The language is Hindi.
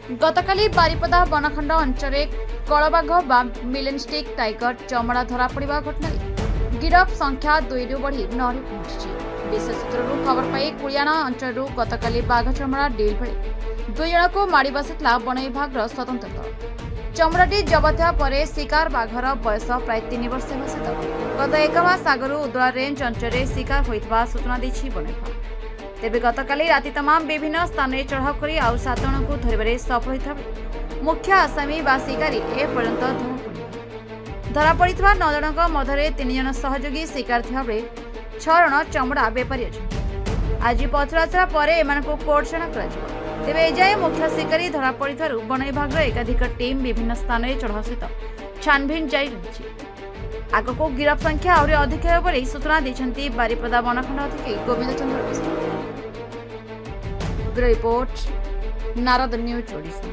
गतकाली बारिपदा वनखंड अंचल कलबाघ मिलेनस्टिक टाइगर चमड़ा धरा पड़ा घटना गिरफ संख्या 2 रु बढ़ी 9 पहुंची। विशेष सूत्रु खबर पाई कुलियाना अंचल गतकाली बाघ चमड़ा डिल बेले 2 जन को माड़ी बसिला वन विभाग स्वतंत्र दल। चमड़ाटी जबत पर शिकार बाघर बयस प्राय 3 वर्ष सहित गत 1 मास आगु उदला रेंज अंचल शिकार होता सूचना देछि वन विभाग। तेबे गतकाली राति तमाम विभिन्न स्थान में चढ़ाऊ कर आउ 7 जन को धरवे सफल होता मुख्य आसामी बा शिकारी एपर्यंत धरा पड़ा 9 जन मध्य 3 जन सहयोगी शिकार थिबा बेले 6 जन चमड़ा बेपारी अच्छा। आज पचराचरा पर एम कोर्ट छाण कर तेबे एजाए मुख्य शिकारी धरा पड़ा वन विभाग एकाधिक टीम विभिन्न स्थान में चढ़ाऊ सहित छानभिन जारी रही। आगक गिरफ संख्या आहरी अधिक हो सूचना देते बारिपदा वनखंड अधिकारी गोविंद चंद्र मिश्र। Report Narad news Odisha.